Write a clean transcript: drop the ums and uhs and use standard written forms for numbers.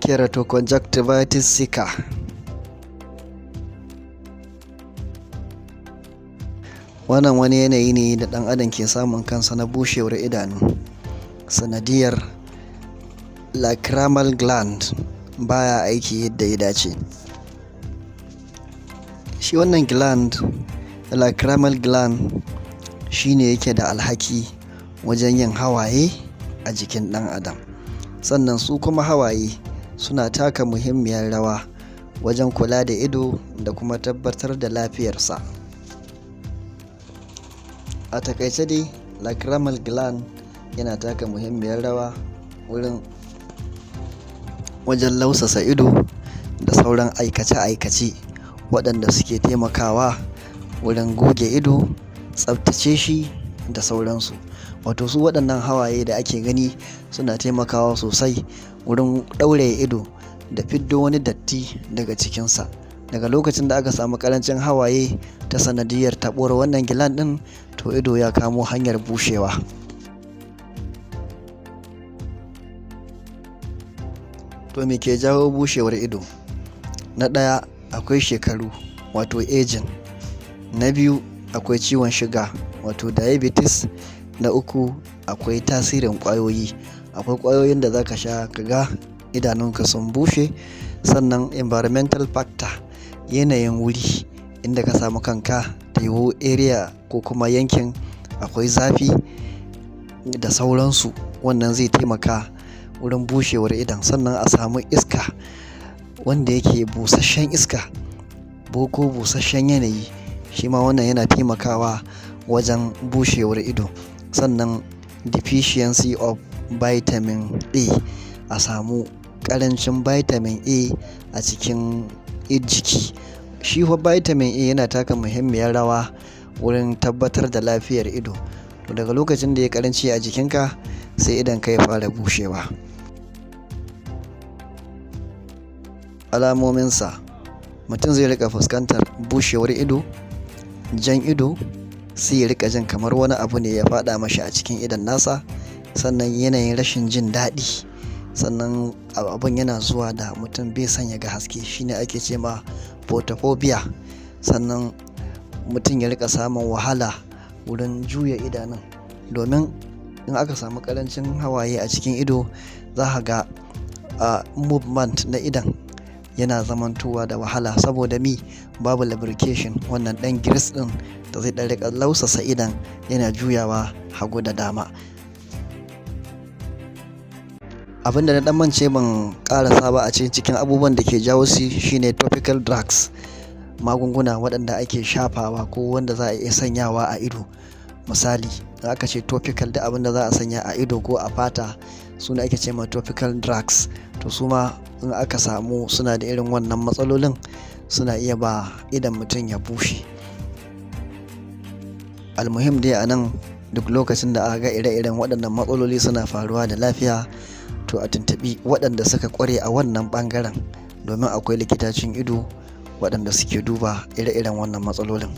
Keratoconjunctivitis sicca. Wannan wani yanayi ne da ɗan adam ke samun kansa na bushewar idanu sanadiyar lacrimal gland baya aiki yadda ya dace. Shi wannan gland, lacrimal gland, shine yake da alhaki wajen yin hawaye a jikin ɗan adam. Sannan su kuma hawaye suna taka muhimmiyar rawa wajen kula da ido da kuma tabbatar da lafiyarsa. A takaice dai, lacrimal gland yana taka muhimmiyar rawa wajen lausasa ido da sauran aikace-aikace waɗanda suke taimakawa wurin goge ido, tsaftace shi da sauransu. Wato su waɗannan hawaye da ake gani suna taimakawa sosai wurin ɗauraye ido da fiddo wani datti daga cikinsa. Daga lokacin da aka samu ƙarancin hawaye ta sanadiyar taɓuwar wannan gland ɗin, to ido ya kamo hanyar bushewa. To me ke jawo bushewar ido? Na ɗaya, akwai shekaru, wato aging. Na biyu, akwai ciwon shiga, wato diabetes. Na uku, akwai tasirin ƙwayoyi. Akwai ƙwayoyin da zaka sha kaga idanunka sun bushe. Sannan environmental factor, yanayin wuri inda ka samu kanka, ta yiwu area ko kuma yankin akwai zafi da sauransu. Wannan zai taimaka wurin bushewar idon. Sannan a samu iska wanda yake busasshen iska ko busasshen yanayi, shi ma wannan yana taimakawa wajen bushewar ido. Sannan deficiency of vitamin A, a samu ƙarancin vitamin A a cikin jiki. Shi fa vitamin A yana taka muhimmiyar rawa wurin tabbatar da lafiyar ido. To daga lokacin da ya ƙaranci a jikinka, sai idonka ya fara bushewa. Alamominsa: mutum zai rika fuskantar bushewar ido, jan ido, sai ya rika jin kamar wani abu ne ya faɗa mashi a cikin idon nasa. Sannan yanayin rashin jin daɗi. Sannan abun yana zuwa da mutum bai son ya ga haske, shine ake ce ma photophobia. Sannan mutum ya rika samun wahala wurin juya idanun, domin in aka samu ƙarancin hawaye a cikin ido, za ka ga movement na idon yana zamantowa da wahala, saboda babu lubrication, wannan ɗan grease ɗin da zai ɗan rika lausasa idon yana juyawa hagu da dama. Abinda na ɗan mance ban ƙarasa ba a cikin abubuwan da ke jawo shi shine topical drugs, magunguna waɗanda ake shafawa ko wanda za a iya sanyawa a ido. Misali, in aka ce topical, da abinda za a sanya a ido ko a fata suna ake ce ma topical drugs. To su ma in aka samu suna da irin wannan matsalolin, suna iya ba idon mutum ya bushe. Almuhim dai a nan, duk lokacin da aka ga ire-iren waɗannan matsaloli suna faruwa da lafiya, to a tuntuɓi waɗanda suka ƙware a wannan ɓangaren, domin akwai likitocin ido waɗanda suke duba ire-iren wannan matsalolin.